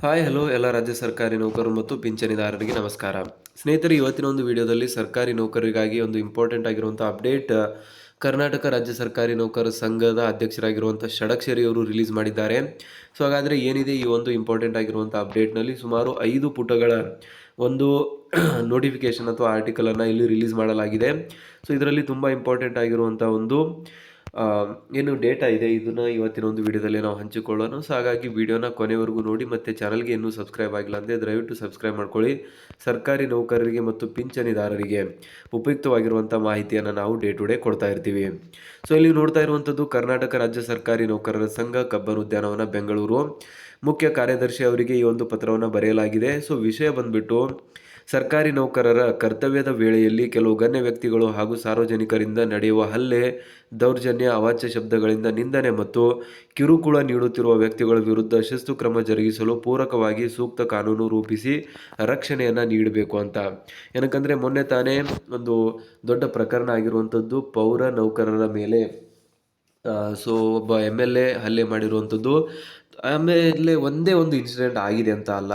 Hi hello ಎಲ್ಲ ರಾಜ್ಯ ಸರ್ಕಾರಿ ನೌಕರರು ಮತ್ತು ಪಿಂಚಣಿದಾರರಿಗೆ ನಮಸ್ಕಾರ. ಸ್ನೇಹಿತರೆ, ಇವತ್ತಿನ ಒಂದು ವಿಡಿಯೋದಲ್ಲಿ ಸರ್ಕಾರಿ ನೌಕರರಿಗಾಗಿ ಒಂದು ಇಂಪಾರ್ಟೆಂಟ್ ಆಗಿರುವಂಥ ಅಪ್ಡೇಟ್ ಕರ್ನಾಟಕ ರಾಜ್ಯ ಸರ್ಕಾರಿ ನೌಕರರ ಸಂಘದ ಅಧ್ಯಕ್ಷರಾಗಿರುವಂಥ ಷಡಕ್ಷರಿ ಅವರು ರಿಲೀಸ್ ಮಾಡಿದ್ದಾರೆ. ಸೊ ಹಾಗಾದರೆ ಏನಿದೆ ಈ ಒಂದು ಇಂಪಾರ್ಟೆಂಟ್ ಆಗಿರುವಂಥ ಅಪ್ಡೇಟ್ನಲ್ಲಿ ಸುಮಾರು 5 ಪುಟಗಳ ಒಂದು ನೋಟಿಫಿಕೇಶನ್ ಅಥವಾ ಆರ್ಟಿಕಲನ್ನು ಇಲ್ಲಿ ರಿಲೀಸ್ ಮಾಡಲಾಗಿದೆ. ಸೊ ಇದರಲ್ಲಿ ತುಂಬ ಇಂಪಾರ್ಟೆಂಟ್ ಆಗಿರುವಂಥ ಒಂದು ಏನು ಡೇಟಾ ಇದೆ ಇದನ್ನು ಇವತ್ತಿನ ಒಂದು ವಿಡಿಯೋದಲ್ಲಿ ನಾವು ಹಂಚಿಕೊಳ್ಳೋಣ. ಸೊ ಹಾಗಾಗಿ ವಿಡಿಯೋನ ಕೊನೆವರೆಗೂ ನೋಡಿ, ಮತ್ತು ಚಾನಲ್ಗೆ ಇನ್ನೂ ಸಬ್ಸ್ಕ್ರೈಬ್ ಆಗಿಲ್ಲ ಅಂದರೆ ದಯವಿಟ್ಟು ಸಬ್ಸ್ಕ್ರೈಬ್ ಮಾಡ್ಕೊಳ್ಳಿ. ಸರ್ಕಾರಿ ನೌಕರರಿಗೆ ಮತ್ತು ಪಿಂಚಣಿದಾರರಿಗೆ ಉಪಯುಕ್ತವಾಗಿರುವಂಥ ಮಾಹಿತಿಯನ್ನು ನಾವು ಡೇ ಟು ಡೇ ಕೊಡ್ತಾ ಇರ್ತೀವಿ. ಸೊ ಇಲ್ಲಿ ನೋಡ್ತಾ ಇರುವಂಥದ್ದು ಕರ್ನಾಟಕ ರಾಜ್ಯ ಸರ್ಕಾರಿ ನೌಕರರ ಸಂಘ, ಕಬ್ಬನ್ ಉದ್ಯಾನವನ, ಬೆಂಗಳೂರು. ಮುಖ್ಯ ಕಾರ್ಯದರ್ಶಿ ಅವರಿಗೆ ಈ ಒಂದು ಪತ್ರವನ್ನು ಬರೆಯಲಾಗಿದೆ. ಸೊ ವಿಷಯ ಬಂದ್ಬಿಟ್ಟು, ಸರ್ಕಾರಿ ನೌಕರರ ಕರ್ತವ್ಯದ ವೇಳೆಯಲ್ಲಿ ಕೆಲವು ಗಣ್ಯ ವ್ಯಕ್ತಿಗಳು ಹಾಗೂ ಸಾರ್ವಜನಿಕರಿಂದ ನಡೆಯುವ ಹಲ್ಲೆ, ದೌರ್ಜನ್ಯ, ಅವಾಚ್ಯ ಶಬ್ದಗಳಿಂದ ನಿಂದನೆ ಮತ್ತು ಕಿರುಕುಳ ನೀಡುತ್ತಿರುವ ವ್ಯಕ್ತಿಗಳ ವಿರುದ್ಧ ಶಿಸ್ತು ಕ್ರಮ ಜರುಗಿಸಲು ಪೂರಕವಾಗಿ ಸೂಕ್ತ ಕಾನೂನು ರೂಪಿಸಿ ರಕ್ಷಣೆಯನ್ನು ನೀಡಬೇಕು ಅಂತ. ಏನಕ್ಕಂದರೆ ಮೊನ್ನೆ ತಾನೇ ಒಂದು ದೊಡ್ಡ ಪ್ರಕರಣ ಆಗಿರುವಂಥದ್ದು ಪೌರ ನೌಕರರ ಮೇಲೆ ಒಬ್ಬ MLA ಹಲ್ಲೆ ಮಾಡಿರುವಂಥದ್ದು. ಆಮೇಲೆ ಒಂದೇ ಒಂದು ಇನ್ಸಿಡೆಂಟ್ ಆಗಿದೆ ಅಂತ ಅಲ್ಲ,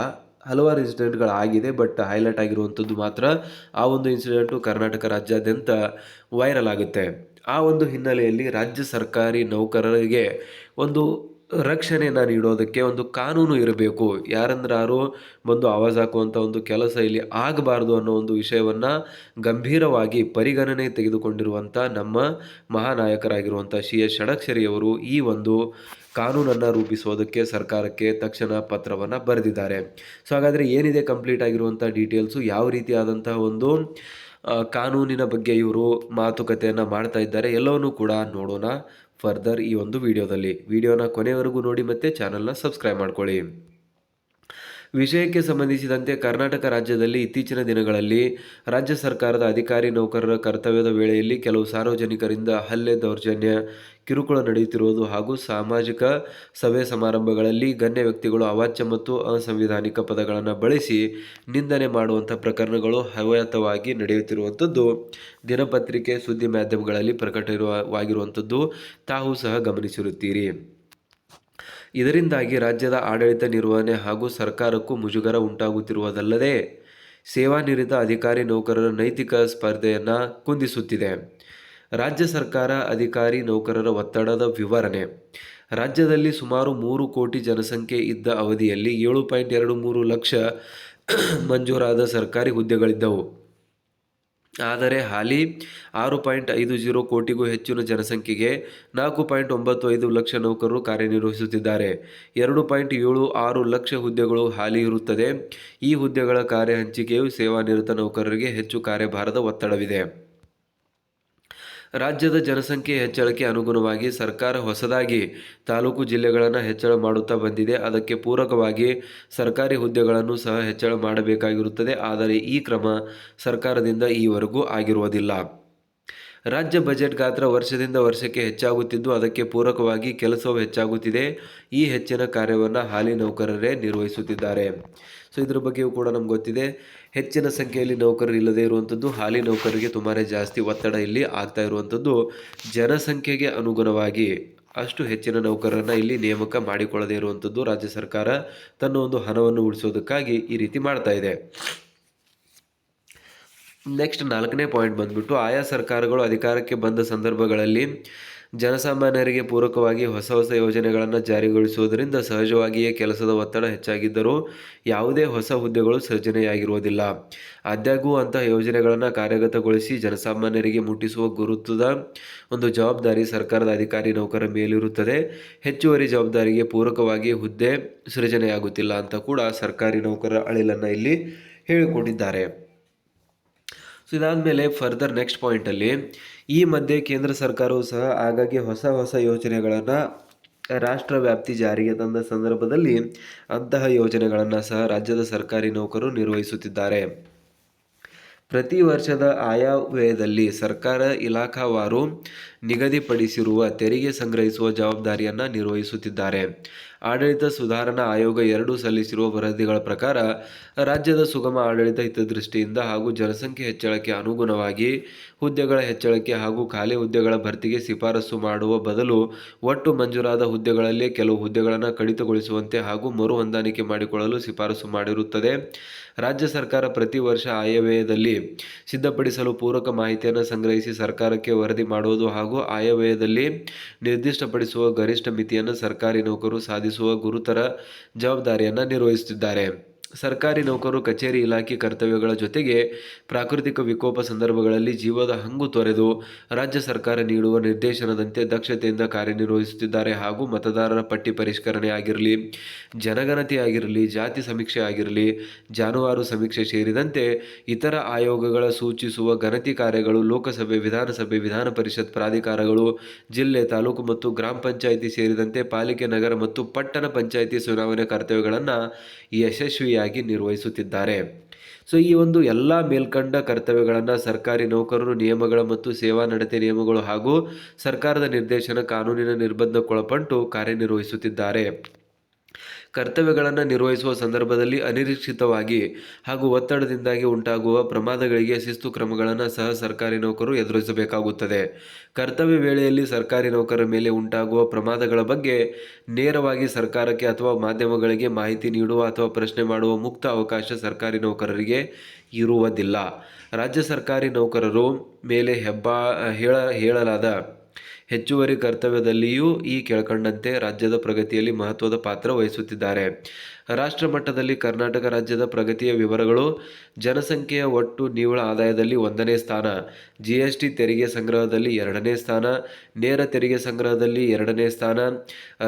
ಹಲವಾರು ಇನ್ಸಿಡೆಂಟ್ಗಳಾಗಿದೆ. ಬಟ್ ಹೈಲೈಟ್ ಆಗಿರುವಂಥದ್ದು ಮಾತ್ರ ಆ ಒಂದು ಇನ್ಸಿಡೆಂಟು ಕರ್ನಾಟಕ ರಾಜ್ಯಾದ್ಯಂತ ವೈರಲ್ ಆಗುತ್ತೆ. ಆ ಒಂದು ಹಿನ್ನೆಲೆಯಲ್ಲಿ ರಾಜ್ಯ ಸರ್ಕಾರಿ ನೌಕರರಿಗೆ ಒಂದು ರಕ್ಷಣೆಯನ್ನು ನೀಡೋದಕ್ಕೆ ಒಂದು ಕಾನೂನು ಇರಬೇಕು. ಯಾರಂದ್ರಾರು ಬಂದು ಆವಾಜ್ ಹಾಕುವಂಥ ಒಂದು ಕೆಲಸ ಇಲ್ಲಿ ಆಗಬಾರ್ದು ಅನ್ನೋ ಒಂದು ವಿಷಯವನ್ನು ಗಂಭೀರವಾಗಿ ಪರಿಗಣನೆ ತೆಗೆದುಕೊಂಡಿರುವಂಥ ನಮ್ಮ ಮಹಾನಾಯಕರಾಗಿರುವಂಥ CS ಷಡಕ್ಷರಿಯವರು ಈ ಒಂದು ಕಾನೂನನ್ನು ರೂಪಿಸೋದಕ್ಕೆ ಸರ್ಕಾರಕ್ಕೆ ತಕ್ಷಣ ಪತ್ರವನ್ನು ಬರೆದಿದ್ದಾರೆ. ಸೊ ಹಾಗಾದರೆ ಏನಿದೆ ಕಂಪ್ಲೀಟ್ ಆಗಿರುವಂಥ ಡೀಟೇಲ್ಸು, ಯಾವ ರೀತಿಯಾದಂತಹ ಒಂದು ಕಾನೂನಿನ ಬಗ್ಗೆ ಇವರು ಮಾತುಕತೆಯನ್ನು ಮಾಡ್ತಾ ಇದ್ದಾರೆ, ಎಲ್ಲವನ್ನೂ ಕೂಡ ನೋಡೋಣ ಫರ್ದರ್ ಈ ಒಂದು ವಿಡಿಯೋನ ಕೊನೆವರೆಗೂ ನೋಡಿ, ಮತ್ತು ಚಾನಲ್ನ ಸಬ್ಸ್ಕ್ರೈಬ್ ಮಾಡ್ಕೊಳ್ಳಿ. ವಿಷಯಕ್ಕೆ ಸಂಬಂಧಿಸಿದಂತೆ ಕರ್ನಾಟಕ ರಾಜ್ಯದಲ್ಲಿ ಇತ್ತೀಚಿನ ದಿನಗಳಲ್ಲಿ ರಾಜ್ಯ ಸರ್ಕಾರದ ಅಧಿಕಾರಿ ನೌಕರರ ಕರ್ತವ್ಯದ ವೇಳೆಯಲ್ಲಿ ಕೆಲವು ಸಾರ್ವಜನಿಕರಿಂದ ಹಲ್ಲೆ, ದೌರ್ಜನ್ಯ, ಕಿರುಕುಳ ನಡೆಯುತ್ತಿರುವುದು ಹಾಗೂ ಸಾಮಾಜಿಕ ಸಭೆ ಸಮಾರಂಭಗಳಲ್ಲಿ ಗಣ್ಯ ವ್ಯಕ್ತಿಗಳು ಅವಾಚ್ಯ ಮತ್ತು ಅಸಂವಿಧಾನಿಕ ಪದಗಳನ್ನು ಬಳಸಿ ನಿಂದನೆ ಮಾಡುವಂಥ ಪ್ರಕರಣಗಳು ಹವ್ಯಾತವಾಗಿ ನಡೆಯುತ್ತಿರುವಂಥದ್ದು ದಿನಪತ್ರಿಕೆ, ಸುದ್ದಿ ಮಾಧ್ಯಮಗಳಲ್ಲಿ ಪ್ರಕಟವಾಗಿರುವಂಥದ್ದು ತಾವು ಸಹ ಗಮನಿಸಿರುತ್ತೀರಿ. ಇದರಿಂದಾಗಿ ರಾಜ್ಯದ ಆಡಳಿತ ನಿರ್ವಹಣೆ ಹಾಗೂ ಸರ್ಕಾರಕ್ಕೂ ಮುಜುಗರ ಉಂಟಾಗುತ್ತಿರುವುದಲ್ಲದೆ ಸೇವಾನಿರತ ಅಧಿಕಾರಿ ನೌಕರರ ನೈತಿಕ ಸ್ಪರ್ಧೆಯನ್ನು ಕುಂದಿಸುತ್ತಿದೆ. ರಾಜ್ಯ ಸರ್ಕಾರ ಅಧಿಕಾರಿ ನೌಕರರ ಒತ್ತಡದ ವಿವರಣೆ. ರಾಜ್ಯದಲ್ಲಿ ಸುಮಾರು 3 ಕೋಟಿ ಜನಸಂಖ್ಯೆ ಇದ್ದ ಅವಧಿಯಲ್ಲಿ 7.23 ಲಕ್ಷ ಮಂಜೂರಾದ ಸರ್ಕಾರಿ ಹುದ್ದೆಗಳಿದ್ದವು. ಆದರೆ ಹಾಲಿ 6.50 ಕೋಟಿಗೂ ಹೆಚ್ಚಿನ ಜನಸಂಖ್ಯೆಗೆ 4.95 ಲಕ್ಷ ನೌಕರರು ಕಾರ್ಯನಿರ್ವಹಿಸುತ್ತಿದ್ದಾರೆ. 2.76 ಲಕ್ಷ ಹುದ್ದೆಗಳು ಹಾಲಿ ಇರುತ್ತದೆ. ಈ ಹುದ್ದೆಗಳ ಕಾರ್ಯ ಹಂಚಿಕೆಯು ಸೇವಾನಿರತ ನೌಕರರಿಗೆ ಹೆಚ್ಚು ಕಾರ್ಯಭಾರದ ಒತ್ತಡವಿದೆ. ರಾಜ್ಯದ ಜನಸಂಖ್ಯೆ ಹೆಚ್ಚಳಕ್ಕೆ ಅನುಗುಣವಾಗಿ ಸರ್ಕಾರ ಹೊಸದಾಗಿ ತಾಲೂಕು ಜಿಲ್ಲೆಗಳನ್ನು ಹೆಚ್ಚಳ ಮಾಡುತ್ತಾ ಬಂದಿದೆ. ಅದಕ್ಕೆ ಪೂರಕವಾಗಿ ಸರ್ಕಾರಿ ಹುದ್ದೆಗಳನ್ನು ಸಹ ಹೆಚ್ಚಳ ಮಾಡಬೇಕಾಗಿರುತ್ತದೆ. ಆದರೆ ಈ ಕ್ರಮ ಸರ್ಕಾರದಿಂದ ಈವರೆಗೂ ಆಗಿರುವುದಿಲ್ಲ. ರಾಜ್ಯ ಬಜೆಟ್ ಗಾತ್ರ ವರ್ಷದಿಂದ ವರ್ಷಕ್ಕೆ ಹೆಚ್ಚಾಗುತ್ತಿದ್ದು ಅದಕ್ಕೆ ಪೂರಕವಾಗಿ ಕೆಲಸವೂ ಹೆಚ್ಚಾಗುತ್ತಿದೆ. ಈ ಹೆಚ್ಚಿನ ಕಾರ್ಯವನ್ನು ಹಾಲಿ ನೌಕರರೇ ನಿರ್ವಹಿಸುತ್ತಿದ್ದಾರೆ. ಸೊ ಇದ್ರ ಬಗ್ಗೆಯೂ ಕೂಡ ನಮ್ಗೆ ಗೊತ್ತಿದೆ. ಹೆಚ್ಚಿನ ಸಂಖ್ಯೆಯಲ್ಲಿ ನೌಕರರು ಇಲ್ಲದೇ ಇರುವಂಥದ್ದು, ಹಾಲಿ ನೌಕರರಿಗೆ ತುಂಬಾ ಜಾಸ್ತಿ ಒತ್ತಡ ಇಲ್ಲಿ ಆಗ್ತಾ ಇರುವಂಥದ್ದು. ಜನಸಂಖ್ಯೆಗೆ ಅನುಗುಣವಾಗಿ ಅಷ್ಟು ಹೆಚ್ಚಿನ ನೌಕರರನ್ನು ಇಲ್ಲಿ ನೇಮಕ ಮಾಡಿಕೊಳ್ಳದೇ ಇರುವಂಥದ್ದು ರಾಜ್ಯ ಸರ್ಕಾರ ತನ್ನ ಒಂದು ಹಣವನ್ನು ಉಳಿಸೋದಕ್ಕಾಗಿ ಈ ರೀತಿ ಮಾಡ್ತಾ ಇದೆ. ನೆಕ್ಸ್ಟ್ 4ನೇ ಪಾಯಿಂಟ್ ಬಂದ್ಬಿಟ್ಟು, ಆಯಾ ಸರ್ಕಾರಗಳು ಅಧಿಕಾರಕ್ಕೆ ಬಂದ ಸಂದರ್ಭಗಳಲ್ಲಿ ಜನಸಾಮಾನ್ಯರಿಗೆ ಪೂರಕವಾಗಿ ಹೊಸ ಯೋಜನೆಗಳನ್ನು ಜಾರಿಗೊಳಿಸುವುದರಿಂದ ಸಹಜವಾಗಿಯೇ ಕೆಲಸದ ಒತ್ತಡ ಹೆಚ್ಚಾಗಿದ್ದರೂ ಯಾವುದೇ ಹೊಸ ಹುದ್ದೆಗಳು ಸೃಜನೆಯಾಗಿರುವುದಿಲ್ಲ. ಆದಾಗ್ಯೂ ಅಂತಹ ಯೋಜನೆಗಳನ್ನು ಕಾರ್ಯಗತಗೊಳಿಸಿ ಜನಸಾಮಾನ್ಯರಿಗೆ ಮುಟ್ಟಿಸುವ ಗುರುತದ ಒಂದು ಜವಾಬ್ದಾರಿ ಸರ್ಕಾರದ ಅಧಿಕಾರಿ ನೌಕರರ ಮೇಲಿರುತ್ತದೆ. ಹೆಚ್ಚುವರಿ ಜವಾಬ್ದಾರಿಗೆ ಪೂರಕವಾಗಿ ಹುದ್ದೆ ಸೃಜನೆಯಾಗುತ್ತಿಲ್ಲ ಅಂತ ಕೂಡ ಸರ್ಕಾರಿ ನೌಕರರ ಅಳಿಲನ್ನು ಇಲ್ಲಿ ಹೇಳಿಕೊಂಡಿದ್ದಾರೆ. ಸೊ ಇದಾದಮೇಲೆ ಫರ್ದರ್ ನೆಕ್ಸ್ಟ್ ಪಾಯಿಂಟಲ್ಲಿ, ಈ ಮಧ್ಯೆ ಕೇಂದ್ರ ಸರ್ಕಾರವು ಸಹ ಆಗಾಗ್ಗೆ ಹೊಸ ಯೋಜನೆಗಳನ್ನು ರಾಷ್ಟ್ರ ವ್ಯಾಪ್ತಿ ಜಾರಿಗೆ ತಂದ ಸಂದರ್ಭದಲ್ಲಿ ಅಂತಹ ಯೋಜನೆಗಳನ್ನು ಸಹ ರಾಜ್ಯದ ಸರ್ಕಾರಿ ನೌಕರರು ನಿರ್ವಹಿಸುತ್ತಿದ್ದಾರೆ. ಪ್ರತಿ ವರ್ಷದ ಆಯವ್ಯಯದಲ್ಲಿ ಸರ್ಕಾರ ಇಲಾಖಾವಾರು ನಿಗದಿಪಡಿಸಿರುವ ತೆರಿಗೆ ಸಂಗ್ರಹಿಸುವ ಜವಾಬ್ದಾರಿಯನ್ನು ನಿರ್ವಹಿಸುತ್ತಿದ್ದಾರೆ. ಆಡಳಿತ ಸುಧಾರಣಾ ಆಯೋಗ 2 ಸಲ್ಲಿಸಿರುವ ವರದಿಗಳ ಪ್ರಕಾರ ರಾಜ್ಯದ ಸುಗಮ ಆಡಳಿತ ಹಿತದೃಷ್ಟಿಯಿಂದ ಹಾಗೂ ಜನಸಂಖ್ಯೆ ಹೆಚ್ಚಳಕ್ಕೆ ಅನುಗುಣವಾಗಿ ಹುದ್ದೆಗಳ ಹೆಚ್ಚಳಕ್ಕೆ ಹಾಗೂ ಖಾಲಿ ಹುದ್ದೆಗಳ ಭರ್ತಿಗೆ ಶಿಫಾರಸು ಮಾಡುವ ಬದಲು ಒಟ್ಟು ಮಂಜೂರಾದ ಹುದ್ದೆಗಳಲ್ಲಿ ಕೆಲವು ಹುದ್ದೆಗಳನ್ನು ಕಡಿತಗೊಳಿಸುವಂತೆ ಹಾಗೂ ಮರು ಹೊಂದಾಣಿಕೆ ಮಾಡಿಕೊಳ್ಳಲು ಶಿಫಾರಸು ಮಾಡಿರುತ್ತದೆ. ರಾಜ್ಯ ಸರ್ಕಾರ ಪ್ರತಿ ವರ್ಷ ಆಯವ್ಯಯದಲ್ಲಿ ಸಿದ್ಧಪಡಿಸಲು ಪೂರಕ ಮಾಹಿತಿಯನ್ನು ಸಂಗ್ರಹಿಸಿ ಸರ್ಕಾರಕ್ಕೆ ವರದಿ ಮಾಡುವುದು ಹಾಗೂ ಆಯವ್ಯಯದಲ್ಲಿ ನಿರ್ದಿಷ್ಟಪಡಿಸುವ ಗರಿಷ್ಠ ಮಿತಿಯನ್ನು ಸರ್ಕಾರಿ ನೌಕರರು ಸಾಧಿಸುವ ಗುರುತರ ಜವಾಬ್ದಾರಿಯನ್ನು ನಿರ್ವಹಿಸುತ್ತಿದ್ದಾರೆ. ಸರ್ಕಾರಿ ನೌಕರರು ಕಚೇರಿ ಇಲಾಖೆ ಕರ್ತವ್ಯಗಳ ಜೊತೆಗೆ ಪ್ರಾಕೃತಿಕ ವಿಕೋಪ ಸಂದರ್ಭಗಳಲ್ಲಿ ಜೀವದ ಹಂಗು ತೊರೆದು ರಾಜ್ಯ ಸರ್ಕಾರ ನೀಡುವ ನಿರ್ದೇಶನದಂತೆ ದಕ್ಷತೆಯಿಂದ ಕಾರ್ಯನಿರ್ವಹಿಸುತ್ತಿದ್ದಾರೆ ಹಾಗೂ ಮತದಾರರ ಪಟ್ಟಿ ಪರಿಷ್ಕರಣೆ ಆಗಿರಲಿ, ಜನಗಣತಿ ಆಗಿರಲಿ, ಜಾತಿ ಸಮೀಕ್ಷೆ ಆಗಿರಲಿ, ಜಾನುವಾರು ಸಮೀಕ್ಷೆ ಸೇರಿದಂತೆ ಇತರ ಆಯೋಗಗಳ ಸೂಚಿಸುವ ಗಣತಿ ಕಾರ್ಯಗಳು ಲೋಕಸಭೆ, ವಿಧಾನಸಭೆ, ವಿಧಾನ ಪರಿಷತ್ ಪ್ರಾಧಿಕಾರಗಳು, ಜಿಲ್ಲೆ, ತಾಲೂಕು ಮತ್ತು ಗ್ರಾಮ ಪಂಚಾಯಿತಿ ಸೇರಿದಂತೆ ಪಾಲಿಕೆ, ನಗರ ಮತ್ತು ಪಟ್ಟಣ ಪಂಚಾಯಿತಿ ಚುನಾವಣೆ ಕರ್ತವ್ಯಗಳನ್ನು ಯಶಸ್ವಿಯಾಗಿ ನಿರ್ವಹಿಸುತ್ತಿದ್ದಾರೆ. ಈ ಒಂದು ಎಲ್ಲ ಮೇಲ್ಕಂಡ ಕರ್ತವ್ಯಗಳನ್ನು ಸರ್ಕಾರಿ ನೌಕರರು ನಿಯಮಗಳ ಮತ್ತು ಸೇವಾ ನಡತೆ ನಿಯಮಗಳು ಹಾಗೂ ಸರ್ಕಾರದ ನಿರ್ದೇಶನ ಕಾನೂನಿನ ನಿರ್ಬಂಧಕ್ಕೊಳಪಟ್ಟು ಕಾರ್ಯನಿರ್ವಹಿಸುತ್ತಿದ್ದಾರೆ. ಕರ್ತವ್ಯಗಳನ್ನು ನಿರ್ವಹಿಸುವ ಸಂದರ್ಭದಲ್ಲಿ ಅನಿರೀಕ್ಷಿತವಾಗಿ ಹಾಗೂ ಒತ್ತಡದಿಂದಾಗಿ ಉಂಟಾಗುವ ಪ್ರಮಾದಗಳಿಗೆ ಶಿಸ್ತು ಕ್ರಮಗಳನ್ನು ಸಹ ಸರ್ಕಾರಿ ನೌಕರರು ಎದುರಿಸಬೇಕಾಗುತ್ತದೆ. ಕರ್ತವ್ಯ ವೇಳೆಯಲ್ಲಿ ಸರ್ಕಾರಿ ನೌಕರರ ಮೇಲೆ ಉಂಟಾಗುವ ಪ್ರಮಾದಗಳ ಬಗ್ಗೆ ನೇರವಾಗಿ ಸರ್ಕಾರಕ್ಕೆ ಅಥವಾ ಮಾಧ್ಯಮಗಳಿಗೆ ಮಾಹಿತಿ ನೀಡುವ ಅಥವಾ ಪ್ರಶ್ನೆ ಮಾಡುವ ಮುಕ್ತ ಅವಕಾಶ ಸರ್ಕಾರಿ ನೌಕರರಿಗೆ ಇರುವುದಿಲ್ಲ. ರಾಜ್ಯ ಸರ್ಕಾರಿ ನೌಕರರು ಮೇಲೆ ಹೇಳಲಾದ ಹೆಚ್ಚುವರಿ ಕರ್ತವ್ಯದಲ್ಲಿಯೂ ಈ ಕೆಳಕಂಡಂತೆ ರಾಜ್ಯದ ಪ್ರಗತಿಯಲ್ಲಿ ಮಹತ್ವದ ಪಾತ್ರ ವಹಿಸುತ್ತಿದ್ದಾರೆ. ರಾಷ್ಟ್ರ ಮಟ್ಟದಲ್ಲಿ ಕರ್ನಾಟಕ ರಾಜ್ಯದ ಪ್ರಗತಿಯ ವಿವರಗಳು: ಜನಸಂಖ್ಯೆಯ ಒಟ್ಟು ನಿವ್ವಳ ಆದಾಯದಲ್ಲಿ 1ನೇ ಸ್ಥಾನ, GST ತೆರಿಗೆ ಸಂಗ್ರಹದಲ್ಲಿ 2ನೇ ಸ್ಥಾನ, ನೇರ ತೆರಿಗೆ ಸಂಗ್ರಹದಲ್ಲಿ 2ನೇ ಸ್ಥಾನ,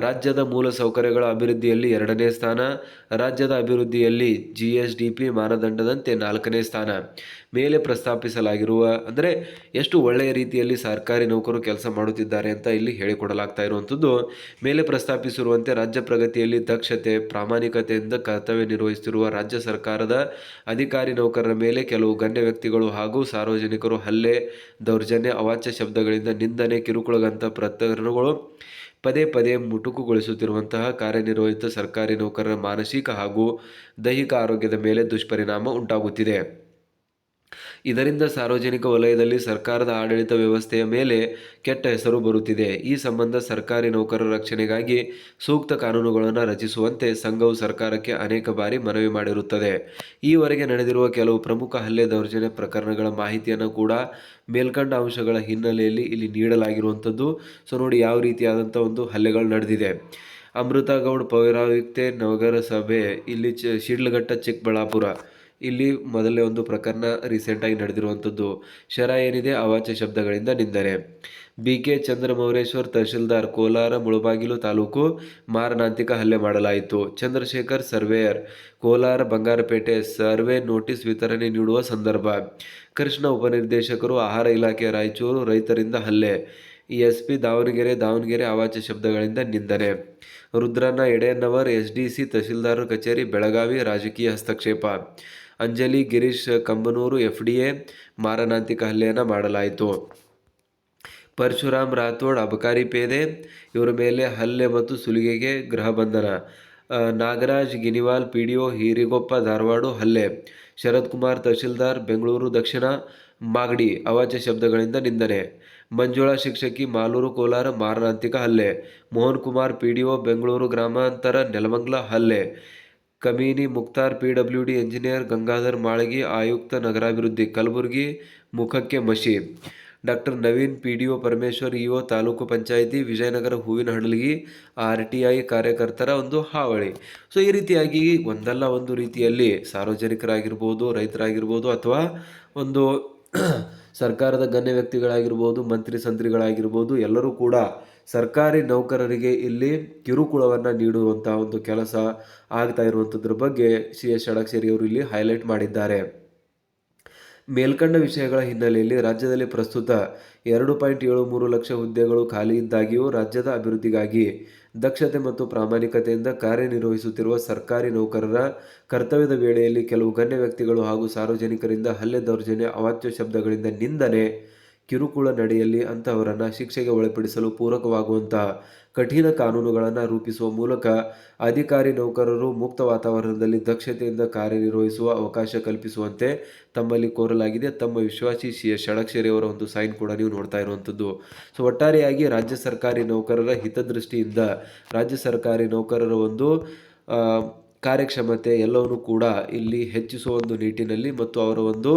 ರಾಜ್ಯದ ಮೂಲಸೌಕರ್ಯಗಳ ಅಭಿವೃದ್ಧಿಯಲ್ಲಿ 2ನೇ ಸ್ಥಾನ, ರಾಜ್ಯದ ಅಭಿವೃದ್ಧಿಯಲ್ಲಿ GSDP ಮಾನದಂಡದಂತೆ 4ನೇ ಸ್ಥಾನ. ಮೇಲೆ ಪ್ರಸ್ತಾಪಿಸಲಾಗಿರುವ ಅಂದರೆ ಎಷ್ಟು ಒಳ್ಳೆಯ ರೀತಿಯಲ್ಲಿ ಸರ್ಕಾರಿ ನೌಕರರು ಕೆಲಸ ಮಾಡುತ್ತಿದ್ದಾರೆ ಅಂತ ಇಲ್ಲಿ ಹೇಳಿಕೊಡಲಾಗ್ತಾ ಇರುವಂಥದ್ದು. ಮೇಲೆ ಪ್ರಸ್ತಾಪಿಸಿರುವಂತೆ ರಾಜ್ಯ ಪ್ರಗತಿಯಲ್ಲಿ ದಕ್ಷತೆ, ಪ್ರಾಮಾಣಿಕತೆಯಿಂದ ಕರ್ತವ್ಯ ನಿರ್ವಹಿಸುತ್ತಿರುವ ರಾಜ್ಯ ಸರ್ಕಾರದ ಅಧಿಕಾರಿ ನೌಕರರ ಮೇಲೆ ಕೆಲವು ಗಣ್ಯ ವ್ಯಕ್ತಿಗಳು ಹಾಗೂ ಸಾರ್ವಜನಿಕರು ಹಲ್ಲೆ, ದೌರ್ಜನ್ಯ, ಅವಾಚ್ಯ ಶಬ್ದಗಳಿಂದ ನಿಂದನೆ, ಕಿರುಕುಳದಂಥ ಪ್ರಕರಣಗಳು ಪದೇ ಪದೇ ಮುಟುಕುಗೊಳಿಸುತ್ತಿರುವಂತಹ ಕಾರ್ಯನಿರ್ವಹಿತ ಸರ್ಕಾರಿ ನೌಕರರ ಮಾನಸಿಕ ಹಾಗೂ ದೈಹಿಕ ಆರೋಗ್ಯದ ಮೇಲೆ ದುಷ್ಪರಿಣಾಮ ಉಂಟಾಗುತ್ತಿದೆ. ಇದರಿಂದ ಸಾರ್ವಜನಿಕ ವಲಯದಲ್ಲಿ ಸರ್ಕಾರದ ಆಡಳಿತ ವ್ಯವಸ್ಥೆಯ ಮೇಲೆ ಕೆಟ್ಟ ಹೆಸರು ಬರುತ್ತಿದೆ. ಈ ಸಂಬಂಧ ಸರ್ಕಾರಿ ನೌಕರರ ರಕ್ಷಣೆಗಾಗಿ ಸೂಕ್ತ ಕಾನೂನುಗಳನ್ನು ರಚಿಸುವಂತೆ ಸಂಘವು ಸರ್ಕಾರಕ್ಕೆ ಅನೇಕ ಬಾರಿ ಮನವಿ ಮಾಡಿರುತ್ತದೆ. ಈವರೆಗೆ ನಡೆದಿರುವ ಕೆಲವು ಪ್ರಮುಖ ಹಲ್ಲೆ, ದೌರ್ಜನ್ಯ ಪ್ರಕರಣಗಳ ಮಾಹಿತಿಯನ್ನು ಕೂಡ ಮೇಲ್ಕಂಡ ಅಂಶಗಳ ಹಿನ್ನೆಲೆಯಲ್ಲಿ ಇಲ್ಲಿ ನೀಡಲಾಗಿರುವಂಥದ್ದು. ನೋಡಿ ಯಾವ ರೀತಿಯಾದಂಥ ಒಂದು ಹಲ್ಲೆಗಳು ನಡೆದಿದೆ. ಅಮೃತಗೌಡ ಪೌರಾಯುಕ್ತೆ ನಗರಸಭೆ, ಇಲ್ಲಿ ಶಿಡ್ಲಘಟ್ಟ, ಚಿಕ್ಕಬಳ್ಳಾಪುರ, ಇಲ್ಲಿ ಮೊದಲನೇ ಒಂದು ಪ್ರಕರಣ ರೀಸೆಂಟಾಗಿ ನಡೆದಿರುವಂಥದ್ದು. ಶರ ಏನಿದೆ ಅವಾಚ್ಯ ಶಬ್ದಗಳಿಂದ ನಿಂದನೆ. BK ಚಂದ್ರಮೌರೇಶ್ವರ್, ತಹಶೀಲ್ದಾರ್, ಕೋಲಾರ ಮುಳಬಾಗಿಲು ತಾಲೂಕು, ಮಾರಣಾಂತಿಕ ಹಲ್ಲೆ ಮಾಡಲಾಯಿತು. Chandrashekar, surveyor, Kolar Bangarpet, survey notice ವಿತರಣೆ ನೀಡುವ ಸಂದರ್ಭ. ಕೃಷ್ಣ, ಉಪನಿರ್ದೇಶಕರು, ಆಹಾರ ಇಲಾಖೆ, ರಾಯಚೂರು, ರೈತರಿಂದ ಹಲ್ಲೆ. SP ದಾವಣಗೆರೆ ಅವಾಚ್ಯ ಶಬ್ದಗಳಿಂದ ನಿಂದನೆ. ರುದ್ರಣ್ಣ ಎಡೆಯನ್ನವರ್, SDC ತಹಶೀಲ್ದಾರ್ ಕಚೇರಿ, ಬೆಳಗಾವಿ, ರಾಜಕೀಯ ಹಸ್ತಕ್ಷೇಪ. ಅಂಜಲಿ ಗಿರೀಶ್ ಕಂಬನೂರು, FDA ಮಾರಣಾಂತಿಕ ಹಲ್ಲೆಯನ್ನು ಮಾಡಲಾಯಿತು. ಪರಶುರಾಮ್ ರಾಥೋಡ್, ಅಬಕಾರಿ ಪೇದೆ, ಇವರ ಮೇಲೆ ಹಲ್ಲೆ ಮತ್ತು ಸುಲಿಗೆಗೆ ಗೃಹ ಬಂಧನ. ನಾಗರಾಜ್ ಗಿನಿವಾಲ್, PDO ಹಿರಿಗೊಪ್ಪ, ಧಾರವಾಡ, ಹಲ್ಲೆ. ಶರತ್ ಕುಮಾರ್, ತಹಶೀಲ್ದಾರ್, ಬೆಂಗಳೂರು ದಕ್ಷಿಣ, ಮಾಗಡಿ ಅವಾಚ್ಯ ಶಬ್ದಗಳಿಂದ ನಿಂದನೆ. ಮಂಜುಳಾ ಶಿಕ್ಷಕಿ, ಮಾಲೂರು, ಕೋಲಾರ, ಮಾರಣಾಂತಿಕ ಹಲ್ಲೆ. ಮೋಹನ್ ಕುಮಾರ್, PDO ಬೆಂಗಳೂರು ಗ್ರಾಮಾಂತರ, ನೆಲಮಂಗಲ, ಹಲ್ಲೆ. ಕಮೀನಿ ಮುಕ್ತಾರ್, PWD ಎಂಜಿನಿಯರ್, ಗಂಗಾಧರ್ ಮಾಳಗಿ, ಆಯುಕ್ತ ನಗರಾಭಿವೃದ್ಧಿ, ಕಲಬುರಗಿ, ಮುಖಕ್ಕೆ ಮಶಿ. Doctor Naveen, PDO Parameshwar, EO taluk panchayat, Vijayanagara, Hoovina ಹಡಲಗಿ, RTI ಕಾರ್ಯಕರ್ತರ ಒಂದು ಹಾವಳಿ. ಈ ರೀತಿಯಾಗಿ ಒಂದಲ್ಲ ಒಂದು ರೀತಿಯಲ್ಲಿ ಸಾರ್ವಜನಿಕರಾಗಿರ್ಬೋದು, ರೈತರಾಗಿರ್ಬೋದು, ಅಥವಾ ಒಂದು ಸರ್ಕಾರದ ಗಣ್ಯ ವ್ಯಕ್ತಿಗಳಾಗಿರ್ಬೋದು, ಮಂತ್ರಿ ಸಂತ್ರಿಗಳಾಗಿರ್ಬೋದು, ಎಲ್ಲರೂ ಕೂಡ ಸರ್ಕಾರಿ ನೌಕರರಿಗೆ ಇಲ್ಲಿ ಕಿರುಕುಳವನ್ನು ನೀಡುವಂತಹ ಒಂದು ಕೆಲಸ ಆಗ್ತಾ ಇರುವಂಥದ್ರ ಬಗ್ಗೆ CS ಷಡಕ್ಷರಿ ಅವರು ಇಲ್ಲಿ ಹೈಲೈಟ್ ಮಾಡಿದ್ದಾರೆ. ಮೇಲ್ಕಂಡ ವಿಷಯಗಳ ಹಿನ್ನೆಲೆಯಲ್ಲಿ ರಾಜ್ಯದಲ್ಲಿ ಪ್ರಸ್ತುತ 2.73 ಲಕ್ಷ ಹುದ್ದೆಗಳು ಖಾಲಿ ಇದ್ದಾಗಿಯೂ ರಾಜ್ಯದ ಅಭಿವೃದ್ಧಿಗಾಗಿ ದಕ್ಷತೆ ಮತ್ತು ಪ್ರಾಮಾಣಿಕತೆಯಿಂದ ಕಾರ್ಯನಿರ್ವಹಿಸುತ್ತಿರುವ ಸರ್ಕಾರಿ ನೌಕರರ ಕರ್ತವ್ಯದ ವೇಳೆಯಲ್ಲಿ ಕೆಲವು ಗಣ್ಯ ವ್ಯಕ್ತಿಗಳು ಹಾಗೂ ಸಾರ್ವಜನಿಕರಿಂದ ಹಲ್ಲೆ, ದೌರ್ಜನ್ಯ, ಅವಾಚ್ಯ ಶಬ್ದಗಳಿಂದ ನಿಂದನೆ, ಕಿರುಕುಳ ನಡೆಯಲ್ಲಿ ಅಂತಹವರನ್ನು ಶಿಕ್ಷೆಗೆ ಒಳಪಡಿಸಲು ಪೂರಕವಾಗುವಂತಹ ಕಠಿಣ ಕಾನೂನುಗಳನ್ನು ರೂಪಿಸುವ ಮೂಲಕ ಅಧಿಕಾರಿ ನೌಕರರು ಮುಕ್ತ ವಾತಾವರಣದಲ್ಲಿ ದಕ್ಷತೆಯಿಂದ ಕಾರ್ಯನಿರ್ವಹಿಸುವ ಅವಕಾಶ ಕಲ್ಪಿಸುವಂತೆ ತಮ್ಮಲ್ಲಿ ಕೋರಲಾಗಿದೆ. ತಮ್ಮ ವಿಶ್ವಾಸಿ ಸಿ.ಎಸ್. ಷಡಕ್ಷರಿ ಅವರ ಒಂದು ಸೈನ್ ಕೂಡ ನೀವು ನೋಡ್ತಾ ಇರುವಂಥದ್ದು. ಸೊ ಒಟ್ಟಾರೆಯಾಗಿ ರಾಜ್ಯ ಸರ್ಕಾರಿ ನೌಕರರ ಹಿತದೃಷ್ಟಿಯಿಂದ ರಾಜ್ಯ ಸರ್ಕಾರಿ ನೌಕರರ ಒಂದು ಕಾರ್ಯಕ್ಷಮತೆ ಎಲ್ಲವನ್ನು ಕೂಡ ಇಲ್ಲಿ ಹೆಚ್ಚಿಸುವ ಒಂದು ನಿಟ್ಟಿನಲ್ಲಿ ಮತ್ತು ಅವರ ಒಂದು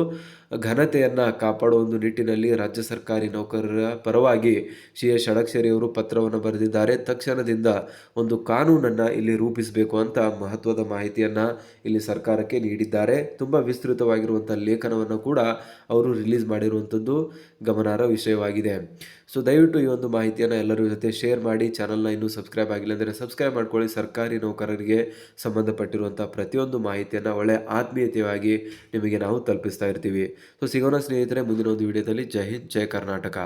ಘನತೆಯನ್ನು ಕಾಪಾಡುವ ಒಂದು ನಿಟ್ಟಿನಲ್ಲಿ ರಾಜ್ಯ ಸರ್ಕಾರಿ ನೌಕರರ ಪರವಾಗಿ ಸಿ.ಎಸ್. ಷಡಕ್ಷರಿ ಅವರು ಪತ್ರವನ್ನು ಬರೆದಿದ್ದಾರೆ. ತಕ್ಷಣದಿಂದ ಒಂದು ಕಾನೂನನ್ನು ಇಲ್ಲಿ ರೂಪಿಸಬೇಕು ಅಂತ ಮಹತ್ವದ ಮಾಹಿತಿಯನ್ನು ಇಲ್ಲಿ ಸರ್ಕಾರಕ್ಕೆ ನೀಡಿದ್ದಾರೆ. ತುಂಬ ವಿಸ್ತೃತವಾಗಿರುವಂಥ ಲೇಖನವನ್ನು ಕೂಡ ಅವರು ರಿಲೀಸ್ ಮಾಡಿರುವಂಥದ್ದು ಗಮನಾರ್ಹ ವಿಷಯವಾಗಿದೆ. ಸೊ ದಯವಿಟ್ಟು ಈ ಒಂದು ಮಾಹಿತಿಯನ್ನು ಎಲ್ಲರ ಜೊತೆ ಶೇರ್ ಮಾಡಿ. ಚಾನಲ್ನ ಇನ್ನೂ ಸಬ್ಸ್ಕ್ರೈಬ್ ಆಗಿಲ್ಲ ಅಂದರೆ ಸಬ್ಸ್ಕ್ರೈಬ್ ಮಾಡ್ಕೊಳ್ಳಿ. ಸರ್ಕಾರಿ ನೌಕರರಿಗೆ ಸಂಬಂಧಪಟ್ಟಿರುವಂಥ ಪ್ರತಿಯೊಂದು ಮಾಹಿತಿಯನ್ನು ಒಳ್ಳೆ ಆತ್ಮೀಯತೆಯಾಗಿ ನಿಮಗೆ ನಾವು ತಲುಪಿಸ್ತಾ ಇರ್ತೀವಿ. ಸೊ ಸಿಗೋಣ ಸ್ನೇಹಿತರೆ ಮುಂದಿನ ಒಂದು ವಿಡಿಯೋದಲ್ಲಿ. ಜೈ ಹಿಂದ್, ಜೈ ಕರ್ನಾಟಕ.